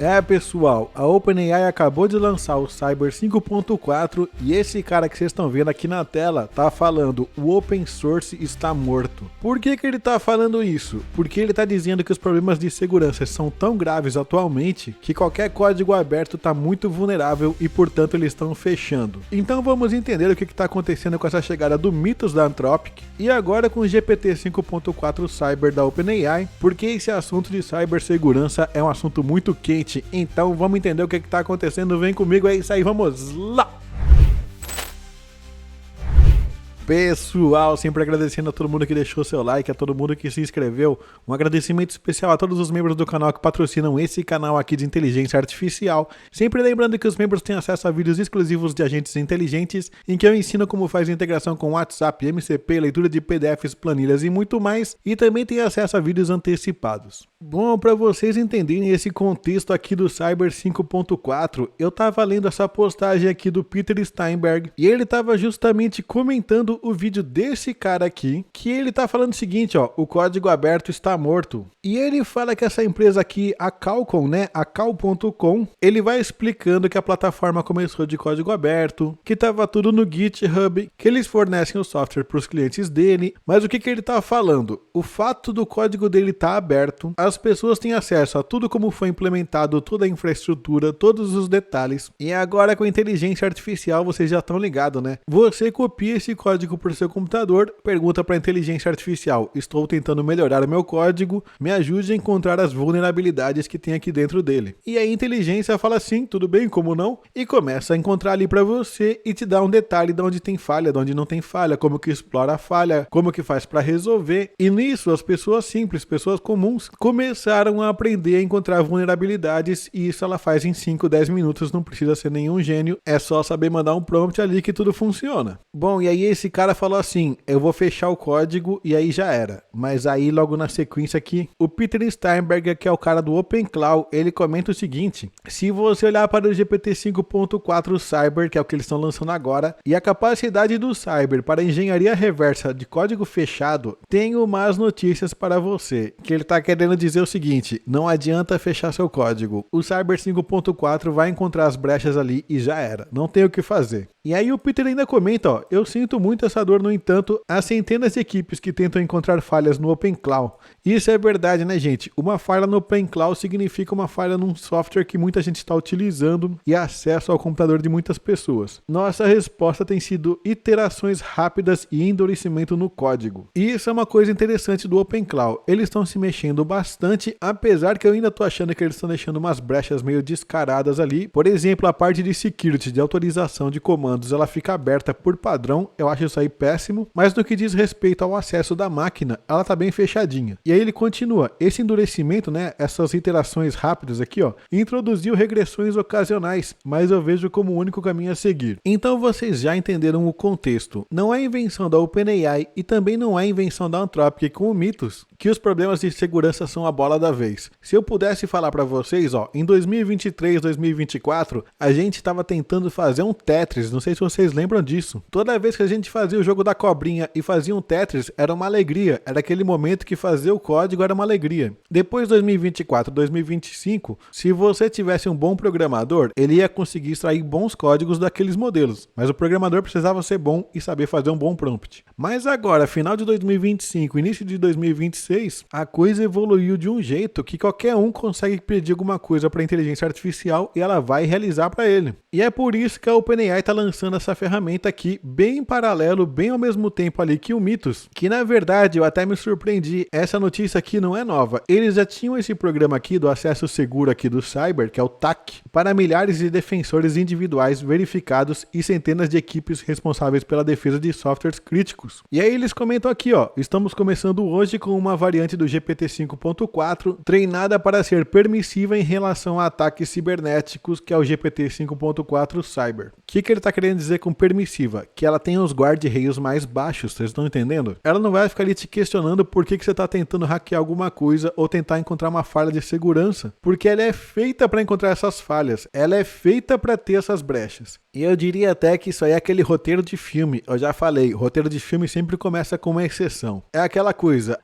É, pessoal, a OpenAI acabou de lançar o Cyber 5.4 e esse cara que vocês estão vendo aqui na tela tá falando o open source está morto. Por que ele tá falando isso? Porque ele tá dizendo que os problemas de segurança são tão graves atualmente que qualquer código aberto tá muito vulnerável e, portanto, eles estão fechando. Então vamos entender o que está acontecendo com essa chegada do Mythos da Anthropic e agora com o GPT 5.4 Cyber da OpenAI, porque esse assunto de cibersegurança é um assunto muito quente. Então vamos entender o que está acontecendo, vem comigo, é isso aí, vamos lá! Pessoal, sempre agradecendo a todo mundo que deixou seu like, a todo mundo que se inscreveu, um agradecimento especial a todos os membros do canal que patrocinam esse canal aqui de inteligência artificial, sempre lembrando que os membros têm acesso a vídeos exclusivos de agentes inteligentes, em que eu ensino como faz a integração com WhatsApp, MCP, leitura de PDFs, planilhas e muito mais, e também tem acesso a vídeos antecipados. Bom, para vocês entenderem esse contexto aqui do Cyber 5.4, eu tava lendo essa postagem aqui do Peter Steinberg, e ele tava justamente comentando o vídeo desse cara aqui, que ele tá falando o seguinte, ó, o código aberto está morto. E ele fala que essa empresa aqui, a Calcom, né, a Cal.com, ele vai explicando que a plataforma começou de código aberto, que tava tudo no GitHub, que eles fornecem o software para os clientes dele, mas o que ele tá falando? O fato do código dele tá aberto, as pessoas têm acesso a tudo como foi implementado, toda a infraestrutura, todos os detalhes, e agora com a inteligência artificial vocês já estão ligados, né? Você copia esse código para o seu computador, pergunta para a inteligência artificial, estou tentando melhorar o meu código, me ajude a encontrar as vulnerabilidades que tem aqui dentro dele. E aí a inteligência fala assim, tudo bem, como não? E começa a encontrar ali para você e te dá um detalhe de onde tem falha, de onde não tem falha, como que explora a falha, como que faz para resolver. E nisso as pessoas simples, pessoas comuns, começaram a aprender a encontrar vulnerabilidades e isso ela faz em 5, 10 minutos, não precisa ser nenhum gênio, é só saber mandar um prompt ali que tudo funciona. Bom, e aí esse cara falou assim, eu vou fechar o código e aí já era. Mas aí logo na sequência aqui, o Peter Steinberg, que é o cara do OpenClaw, ele comenta o seguinte, se você olhar para o GPT 5.4 Cyber, que é o que eles estão lançando agora, e a capacidade do Cyber para engenharia reversa de código fechado, tenho más notícias para você, que ele está querendo dizer o seguinte, não adianta fechar seu código, o Cyber 5.4 vai encontrar as brechas ali e já era, não tem o que fazer. E aí o Peter ainda comenta, ó, eu sinto muito essa dor, no entanto, há centenas de equipes que tentam encontrar falhas no OpenClaw. Isso é verdade, né, gente? Uma falha no OpenClaw significa uma falha num software que muita gente está utilizando e acesso ao computador de muitas pessoas. Nossa resposta tem sido iterações rápidas e endurecimento no código. E isso é uma coisa interessante do OpenClaw. Eles estão se mexendo bastante, apesar que eu ainda tô achando que eles estão deixando umas brechas meio descaradas ali. Por exemplo, a parte de security, de autorização de comandos, ela fica aberta por padrão. Eu acho isso aí péssimo, mas no que diz respeito ao acesso da máquina, ela tá bem fechadinha. E aí ele continua, esse endurecimento, né, essas iterações rápidas aqui, ó, introduziu regressões ocasionais, mas eu vejo como o único caminho a seguir. Então vocês já entenderam o contexto. Não é invenção da OpenAI e também não é invenção da Anthropic com o Mythos que os problemas de segurança são a bola da vez. Se eu pudesse falar para vocês, ó, em 2023, 2024, a gente estava tentando fazer um Tetris, não sei se vocês lembram disso. Toda vez que a gente fazia o jogo da cobrinha e fazia um Tetris, era uma alegria, era aquele momento que fazer o código era uma alegria. Depois de 2024, 2025, se você tivesse um bom programador, ele ia conseguir extrair bons códigos daqueles modelos, mas o programador precisava ser bom e saber fazer um bom prompt. Mas agora, final de 2025, início de 2026, a coisa evoluiu de um jeito que qualquer um consegue pedir alguma coisa para a inteligência artificial e ela vai realizar para ele. E é por isso que a OpenAI está lançando essa ferramenta aqui bem em paralelo, bem ao mesmo tempo ali que o Mythos, que na verdade eu até me surpreendi, essa notícia aqui não é nova. Eles já tinham esse programa aqui do acesso seguro aqui do Cyber, que é o TAC, para milhares de defensores individuais verificados e centenas de equipes responsáveis pela defesa de softwares críticos. E aí eles comentam aqui, ó, estamos começando hoje com uma variante do GPT 5.4 treinada para ser permissiva em relação a ataques cibernéticos, que é o GPT 5.4 Cyber. O que ele está querendo dizer com permissiva? Que ela tem os guarda-reios mais baixos, vocês estão entendendo? Ela não vai ficar ali te questionando por que você está tentando hackear alguma coisa ou tentar encontrar uma falha de segurança, porque ela é feita para encontrar essas falhas, ela é feita para ter essas brechas. E eu diria até que isso aí é aquele roteiro de filme. Eu já falei, roteiro de filme sempre começa com uma exceção. É aquela coisa,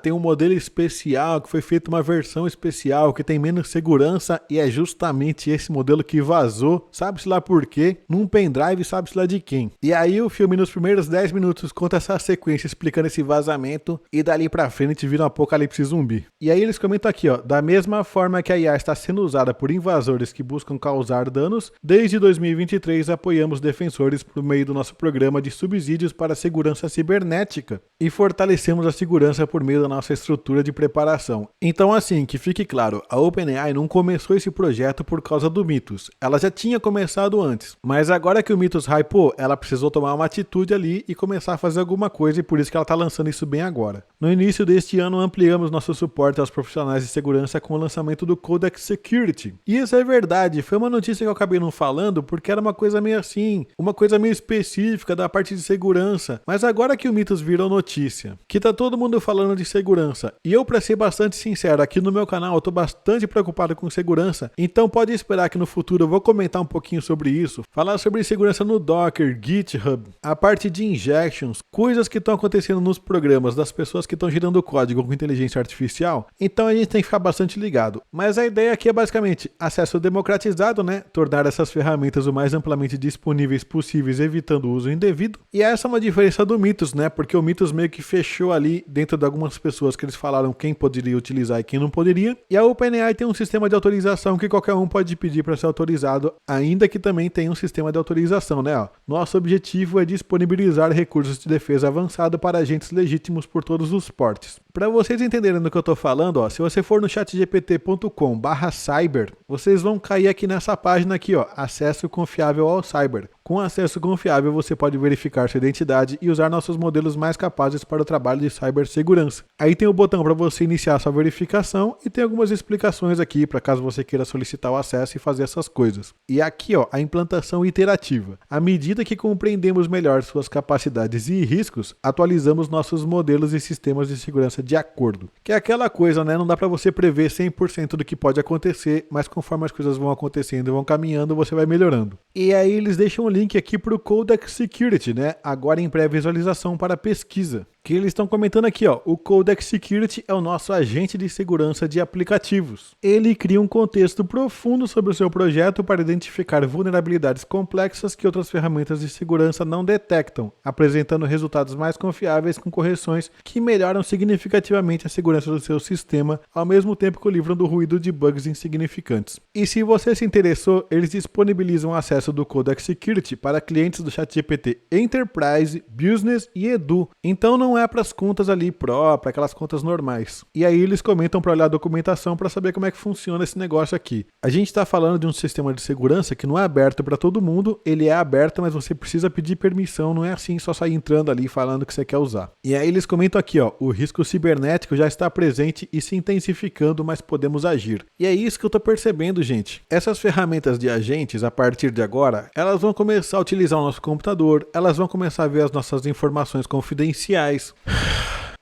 tem um modelo especial que foi feita uma versão especial que tem menos segurança e é justamente esse modelo que vazou, sabe-se lá por quê, num pendrive, sabe-se lá de quem. E aí o filme nos primeiros 10 minutos conta essa sequência explicando esse vazamento e dali pra frente vira um apocalipse zumbi. E aí eles comentam aqui, da mesma forma que a IA está sendo usada por invasores que buscam causar danos, desde 2023 apoiamos defensores por meio do nosso programa de subsídios para a segurança cibernética e fortalecemos a segurança por meio da nossa estrutura de preparação. Então assim, que fique claro, a OpenAI não começou esse projeto por causa do Mythos, ela já tinha começado antes, mas agora que o Mythos hypou, ela precisou tomar uma atitude ali e começar a fazer alguma coisa e por isso que ela está lançando isso bem agora. No início deste ano ampliamos nosso suporte aos profissionais de segurança com o lançamento do Codex Security. E isso é verdade, foi uma notícia que eu acabei não falando porque era uma coisa meio assim, uma coisa meio específica da parte de segurança, mas agora que o Mythos virou notícia, que tá todo mundo falando de segurança, e eu, pra ser bastante sincero, aqui no meu canal eu tô bastante preocupado com segurança, então pode esperar que no futuro eu vou comentar um pouquinho sobre isso, falar sobre segurança no Docker, GitHub, a parte de injections, coisas que estão acontecendo nos programas das pessoas que estão gerando código com inteligência artificial, então a gente tem que ficar bastante ligado. Mas a ideia aqui é basicamente acesso democratizado, né? Tornar essas ferramentas o mais amplamente disponíveis possíveis, evitando o uso indevido. E essa é uma diferença do Mythos, né? Porque o Mythos meio que fechou ali dentro de algumas pessoas que eles falaram quem poderia utilizar e quem não poderia. E a OpenAI tem um sistema de autorização que qualquer um pode pedir para ser autorizado, ainda que também tenha um sistema de autorização, né? Nosso objetivo é disponibilizar recursos de defesa avançado para agentes legítimos por todos os portes. Para vocês entenderem do que eu tô falando, se você for no chatgpt.com/cyber, vocês vão cair aqui nessa página aqui, acesso confiável ao cyber. Com acesso confiável, você pode verificar sua identidade e usar nossos modelos mais capazes para o trabalho de cibersegurança. Aí tem o botão para você iniciar sua verificação e tem algumas explicações aqui para caso você queira solicitar o acesso e fazer essas coisas. E aqui, a implantação iterativa. À medida que compreendemos melhor suas capacidades e riscos, atualizamos nossos modelos e sistemas de segurança de acordo. Que é aquela coisa, né? Não dá para você prever 100% do que pode acontecer, mas conforme as coisas vão acontecendo e vão caminhando, você vai melhorando. E aí eles deixam o link aqui para o Codex Security, né? Agora em pré-visualização para pesquisa. Que eles estão comentando aqui, o Codex Security é o nosso agente de segurança de aplicativos. Ele cria um contexto profundo sobre o seu projeto para identificar vulnerabilidades complexas que outras ferramentas de segurança não detectam, apresentando resultados mais confiáveis com correções que melhoram significativamente a segurança do seu sistema, ao mesmo tempo que o livram do ruído de bugs insignificantes. E se você se interessou, eles disponibilizam acesso do Codex Security para clientes do ChatGPT Enterprise, Business e Edu. Então não é para as contas ali Pro, para aquelas contas normais. E aí eles comentam para olhar a documentação para saber como é que funciona esse negócio aqui. A gente está falando de um sistema de segurança que não é aberto para todo mundo, ele é aberto, mas você precisa pedir permissão, não é assim só sair entrando ali falando que você quer usar. E aí eles comentam aqui, o risco cibernético já está presente e se intensificando, mas podemos agir. E é isso que eu estou percebendo, gente. Essas ferramentas de agentes, a partir de agora, elas vão começar a utilizar o nosso computador, elas vão começar a ver as nossas informações confidenciais.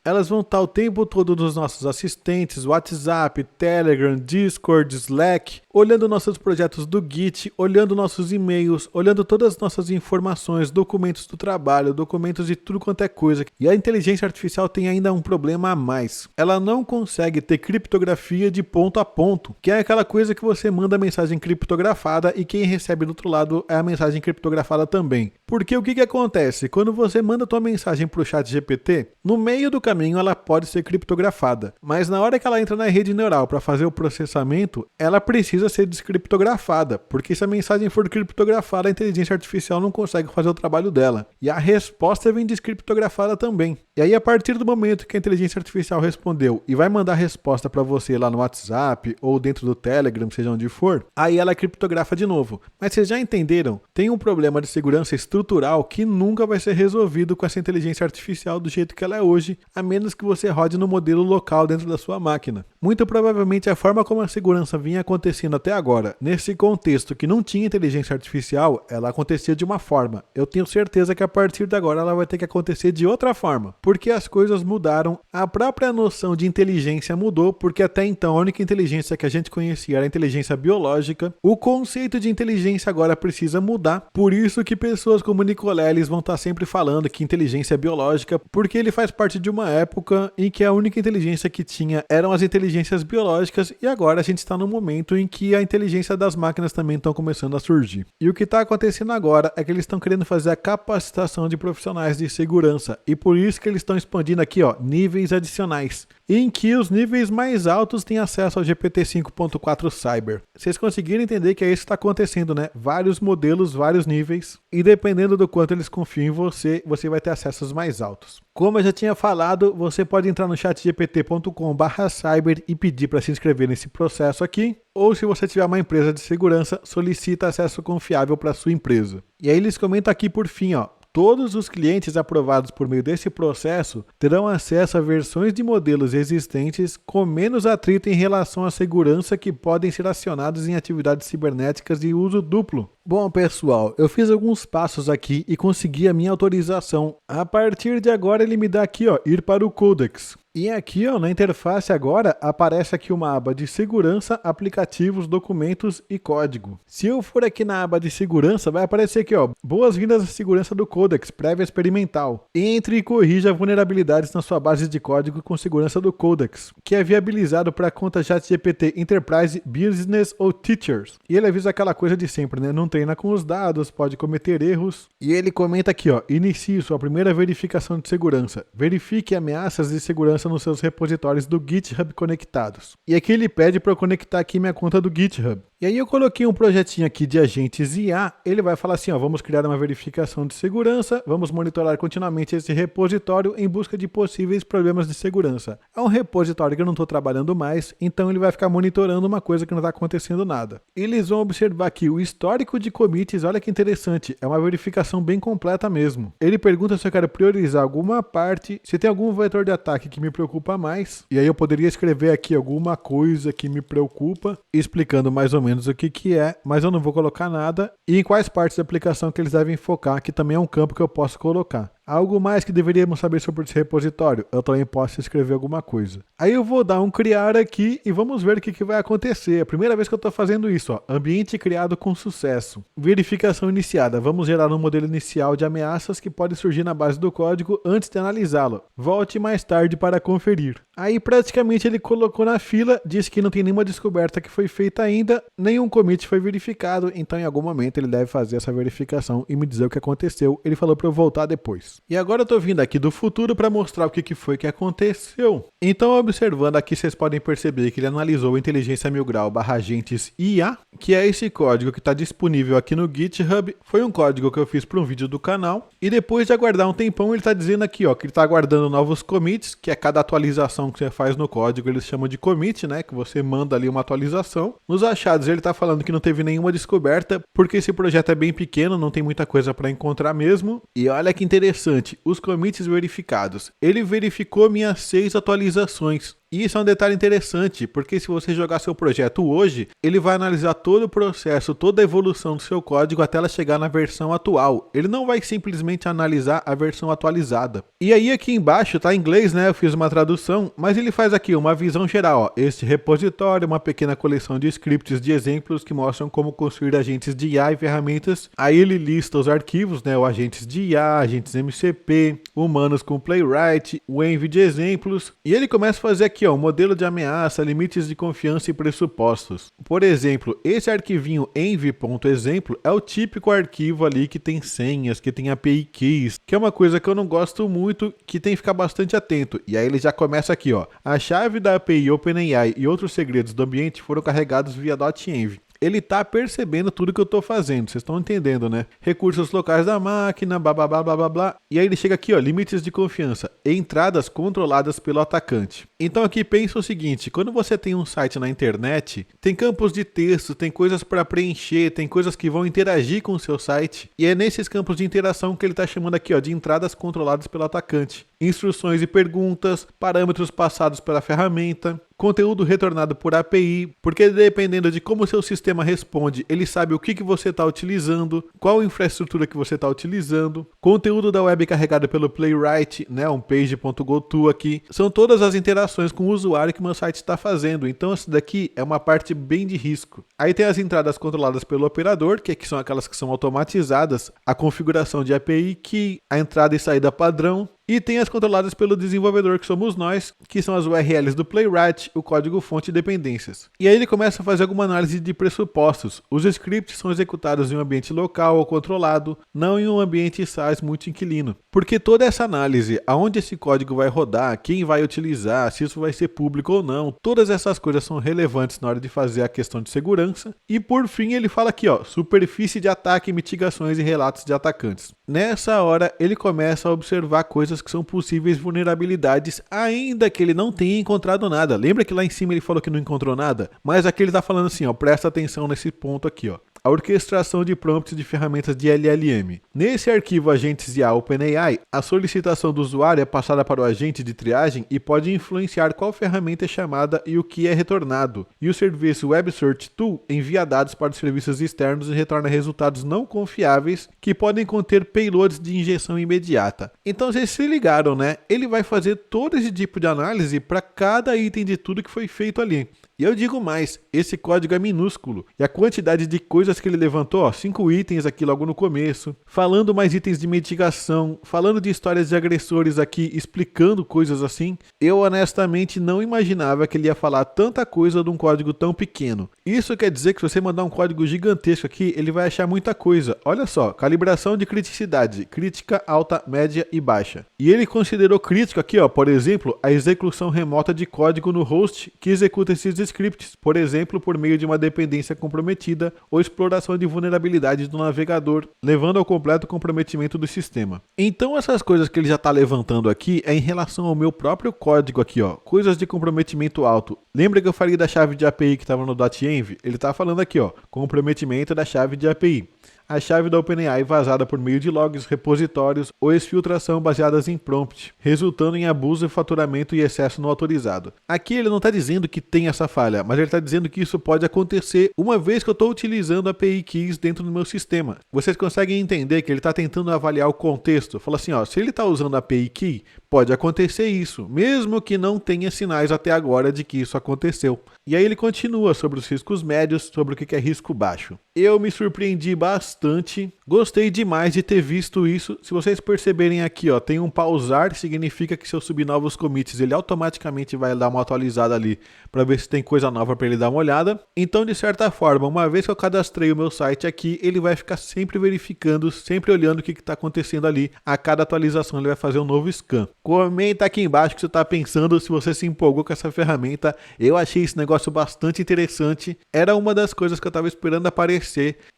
Elas vão estar o tempo todo nos nossos assistentes, WhatsApp, Telegram, Discord, Slack, olhando nossos projetos do Git, olhando nossos e-mails, olhando todas as nossas informações, documentos do trabalho, documentos de tudo quanto é coisa. E a inteligência artificial tem ainda um problema a mais. Ela não consegue ter criptografia de ponto a ponto, que é aquela coisa que você manda a mensagem criptografada e quem recebe do outro lado é a mensagem criptografada também. Porque o que acontece? Quando você manda a tua mensagem para o ChatGPT, no meio do caminho ela pode ser criptografada, mas na hora que ela entra na rede neural para fazer o processamento, ela precisa ser descriptografada, porque se a mensagem for criptografada, a inteligência artificial não consegue fazer o trabalho dela. E a resposta vem descriptografada também. E aí, a partir do momento que a inteligência artificial respondeu e vai mandar a resposta para você lá no WhatsApp ou dentro do Telegram, seja onde for, aí ela criptografa de novo. Mas vocês já entenderam? Tem um problema de segurança estrutural que nunca vai ser resolvido com essa inteligência artificial do jeito que ela é hoje, a menos que você rode no modelo local dentro da sua máquina. Muito provavelmente a forma como a segurança vinha acontecendo até agora, nesse contexto que não tinha inteligência artificial, ela acontecia de uma forma. Eu tenho certeza que a partir de agora ela vai ter que acontecer de outra forma. porque as coisas mudaram, a própria noção de inteligência mudou, porque até então a única inteligência que a gente conhecia era a inteligência biológica. O conceito de inteligência agora precisa mudar, por isso que pessoas como Nicoleles vão estar sempre falando que inteligência é biológica, porque ele faz parte de uma época em que a única inteligência que tinha eram as inteligências biológicas, e agora a gente está no momento em que a inteligência das máquinas também estão começando a surgir. E o que está acontecendo agora é que eles estão querendo fazer a capacitação de profissionais de segurança, e por isso que eles estão expandindo aqui, níveis adicionais, em que os níveis mais altos têm acesso ao GPT 5.4 Cyber. Vocês conseguiram entender que é isso que está acontecendo, né? Vários modelos, vários níveis, e dependendo do quanto eles confiam em você, você vai ter acessos mais altos. Como eu já tinha falado, você pode entrar no chatgpt.com/cyber e pedir para se inscrever nesse processo aqui, ou se você tiver uma empresa de segurança, solicita acesso confiável para sua empresa. E aí eles comentam aqui por fim, todos os clientes aprovados por meio desse processo terão acesso a versões de modelos existentes com menos atrito em relação à segurança que podem ser acionados em atividades cibernéticas de uso duplo. Bom, pessoal, eu fiz alguns passos aqui e consegui a minha autorização. A partir de agora ele me dá aqui, ir para o Codex. E aqui, na interface agora, aparece aqui uma aba de segurança, aplicativos, documentos e código. Se eu for aqui na aba de segurança, vai aparecer aqui, boas-vindas à segurança do Codex, prévia experimental. Entre e corrija vulnerabilidades na sua base de código com segurança do Codex, que é viabilizado para conta ChatGPT Enterprise, Business ou Teachers. E ele avisa aquela coisa de sempre, né? Não treina com os dados, pode cometer erros. E ele comenta aqui, inicie sua primeira verificação de segurança. Verifique ameaças de segurança nos seus repositórios do GitHub conectados. E aqui ele pede para eu conectar aqui minha conta do GitHub. E aí eu coloquei um projetinho aqui de agentes IA, ele vai falar assim, vamos criar uma verificação de segurança, vamos monitorar continuamente esse repositório em busca de possíveis problemas de segurança. É um repositório que eu não estou trabalhando mais, então ele vai ficar monitorando uma coisa que não está acontecendo nada. Eles vão observar aqui o histórico de commits, olha que interessante, é uma verificação bem completa mesmo. Ele pergunta se eu quero priorizar alguma parte, se tem algum vetor de ataque que me preocupa mais, e aí eu poderia escrever aqui alguma coisa que me preocupa, explicando mais ou menos o que é, mas eu não vou colocar nada, e em quais partes da aplicação que eles devem focar, que também é um campo que eu posso colocar. Algo mais que deveríamos saber sobre esse repositório? Eu também posso escrever alguma coisa. Aí eu vou dar um criar aqui e vamos ver o que vai acontecer. É a primeira vez que eu estou fazendo isso. Ambiente criado com sucesso. Verificação iniciada. Vamos gerar um modelo inicial de ameaças que pode surgir na base do código antes de analisá-lo. Volte mais tarde para conferir. Aí praticamente ele colocou na fila, disse que não tem nenhuma descoberta que foi feita ainda, nenhum commit foi verificado, então em algum momento ele deve fazer essa verificação e me dizer o que aconteceu. Ele falou para eu voltar depois. E agora eu tô vindo aqui do futuro para mostrar o que foi que aconteceu. Então, observando aqui, vocês podem perceber que ele analisou o Inteligência Mil Grau /agentes IA, que é esse código que está disponível aqui no GitHub. Foi um código que eu fiz para um vídeo do canal. E depois de aguardar um tempão, ele está dizendo aqui, que ele está aguardando novos commits, que é cada atualização que você faz no código, eles chamam de commit, né? Que você manda ali uma atualização. Nos achados, ele está falando que não teve nenhuma descoberta, porque esse projeto é bem pequeno, não tem muita coisa para encontrar mesmo. E olha que interessante. Os commits verificados. Ele verificou minhas 6 atualizações. E isso é um detalhe interessante, porque se você jogar seu projeto hoje, ele vai analisar todo o processo, toda a evolução do seu código até ela chegar na versão atual. Ele não vai simplesmente analisar a versão atualizada. E aí aqui embaixo tá em inglês, né? Eu fiz uma tradução, mas ele faz aqui uma visão geral. Este repositório, uma pequena coleção de scripts de exemplos que mostram como construir agentes de IA e ferramentas. Aí ele lista os arquivos, né? O agentes de IA, agentes MCP, humanos com Playwright, o env de exemplos. E ele começa a fazer aqui um modelo de ameaça, limites de confiança e pressupostos. Por exemplo, esse arquivinho env.exemplo é o típico arquivo ali que tem senhas, que tem API keys, que é uma coisa que eu não gosto muito, que tem que ficar bastante atento. E aí ele já começa aqui, a chave da API OpenAI e outros segredos do ambiente foram carregados via .env. Ele tá percebendo tudo que eu tô fazendo, vocês estão entendendo, né? Recursos locais da máquina, blá blá blá blá blá blá. E aí ele chega aqui, limites de confiança, entradas controladas pelo atacante. Então aqui pensa o seguinte, quando você tem um site na internet, tem campos de texto, tem coisas para preencher, tem coisas que vão interagir com o seu site. E é nesses campos de interação que ele tá chamando aqui, de entradas controladas pelo atacante. Instruções e perguntas, parâmetros passados pela ferramenta. conteúdo retornado por API, porque dependendo de como seu sistema responde, ele sabe o que você está utilizando, qual infraestrutura que você está utilizando, conteúdo da web carregado pelo Playwright, né, um page.goto aqui, são todas as interações com o usuário que meu site está fazendo, então isso daqui é uma parte bem de risco. Aí tem as entradas controladas pelo operador, que são aquelas que são automatizadas, a configuração de API, que a entrada e saída padrão, e tem as controladas pelo desenvolvedor, que somos nós, que são as URLs do Playwright, o código-fonte e dependências. E aí ele começa a fazer alguma análise de pressupostos. Os scripts são executados em um ambiente local ou controlado, não em um ambiente SaaS multi-inquilino. Porque toda essa análise, aonde esse código vai rodar, quem vai utilizar, se isso vai ser público ou não, todas essas coisas são relevantes na hora de fazer a questão de segurança. E por fim ele fala aqui, ó, superfície de ataque, mitigações e relatos de atacantes. Nessa hora ele começa a observar coisas que são possíveis vulnerabilidades, ainda que ele não tenha encontrado nada. Lembra que lá em cima ele falou que não encontrou nada? Mas aqui ele está falando assim, ó, presta atenção nesse ponto aqui, ó. A orquestração de prompts de ferramentas de LLM. Nesse arquivo agentes IA OpenAI, a solicitação do usuário é passada para o agente de triagem e pode influenciar qual ferramenta é chamada e o que é retornado. E o serviço Web Search Tool envia dados para os serviços externos e retorna resultados não confiáveis que podem conter payloads de injeção imediata. Então vocês se ligaram, né? Ele vai fazer todo esse tipo de análise para cada item de tudo que foi feito ali. E eu digo mais, esse código é minúsculo, e a quantidade de coisas que ele levantou, ó, 5 itens aqui logo no começo, falando mais itens de mitigação, falando de histórias de agressores aqui, explicando coisas assim, eu honestamente não imaginava que ele ia falar tanta coisa de um código tão pequeno. Isso quer dizer que se você mandar um código gigantesco aqui, ele vai achar muita coisa. Olha só, calibração de criticidade, crítica, alta, média e baixa. E ele considerou crítico aqui, ó, por exemplo, a execução remota de código no host que executa esses scripts, por exemplo, por meio de uma dependência comprometida ou exploração de vulnerabilidades do navegador, levando ao completo comprometimento do sistema. Então essas coisas que ele já está levantando aqui é em relação ao meu próprio código aqui, ó, coisas de comprometimento alto. Lembra que eu falei da chave de API que estava no .env? Ele está falando aqui, ó, comprometimento da chave de API. A chave da OpenAI vazada por meio de logs, repositórios ou exfiltração baseadas em prompt, resultando em abuso, faturamento e excesso não autorizado. Aqui ele não está dizendo que tem essa falha, mas ele está dizendo que isso pode acontecer uma vez que eu estou utilizando API Keys dentro do meu sistema. Vocês conseguem entender que ele está tentando avaliar o contexto? Fala assim, ó, se ele está usando API Key, pode acontecer isso, mesmo que não tenha sinais até agora de que isso aconteceu. E aí ele continua sobre os riscos médios, sobre o que é risco baixo. Eu me surpreendi bastante, gostei demais de ter visto isso. Se vocês perceberem aqui, ó, tem um pausar, significa que se eu subir novos commits, ele automaticamente vai dar uma atualizada ali para ver se tem coisa nova para ele dar uma olhada. Então, de certa forma, uma vez que eu cadastrei o meu site aqui, ele vai ficar sempre verificando, sempre olhando o que está acontecendo ali. A cada atualização ele vai fazer um novo scan. Comenta aqui embaixo o que você está pensando, se você se empolgou com essa ferramenta. Eu achei esse negócio bastante interessante. Era uma das coisas que eu estava esperando aparecer.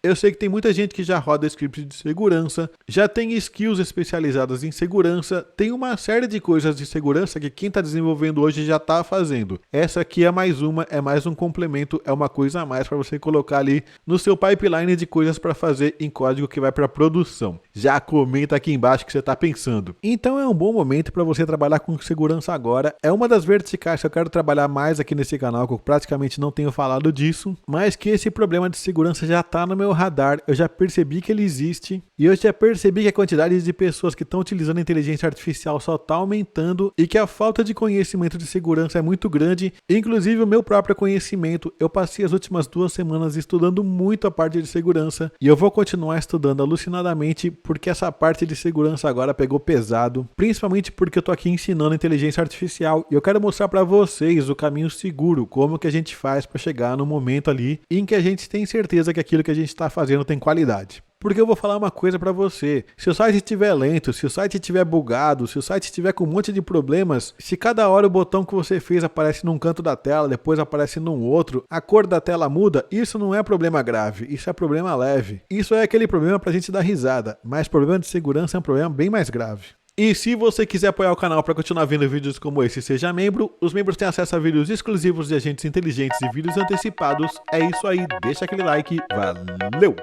Eu sei que tem muita gente que já roda scripts de segurança, já tem skills especializadas em segurança, tem uma série de coisas de segurança que quem está desenvolvendo hoje já está fazendo. Essa aqui é mais uma, é mais um complemento, é uma coisa a mais para você colocar ali no seu pipeline de coisas para fazer em código que vai para produção. Já comenta aqui embaixo o que você está pensando. Então é um bom momento para você trabalhar com segurança agora. É uma das verticais que eu quero trabalhar mais aqui nesse canal, que eu praticamente não tenho falado disso, mas que esse problema de segurança já está no meu radar, eu já percebi que ele existe e eu já percebi que a quantidade de pessoas que estão utilizando a inteligência artificial só está aumentando e que a falta de conhecimento de segurança é muito grande, inclusive o meu próprio conhecimento. Eu passei as últimas 2 semanas estudando muito a parte de segurança e eu vou continuar estudando alucinadamente porque essa parte de segurança agora pegou pesado, principalmente porque eu tô aqui ensinando inteligência artificial e eu quero mostrar para vocês o caminho seguro, como que a gente faz para chegar no momento ali em que a gente tem certeza que aquilo que a gente está fazendo tem qualidade. Porque eu vou falar uma coisa para você, se o site estiver lento, se o site estiver bugado, se o site estiver com um monte de problemas, se cada hora o botão que você fez aparece num canto da tela, depois aparece num outro, a cor da tela muda, isso não é problema grave, isso é problema leve. Isso é aquele problema pra gente dar risada, mas problema de segurança é um problema bem mais grave. E se você quiser apoiar o canal para continuar vendo vídeos como esse, seja membro. Os membros têm acesso a vídeos exclusivos de agentes inteligentes e vídeos antecipados. É isso aí, deixa aquele like, valeu!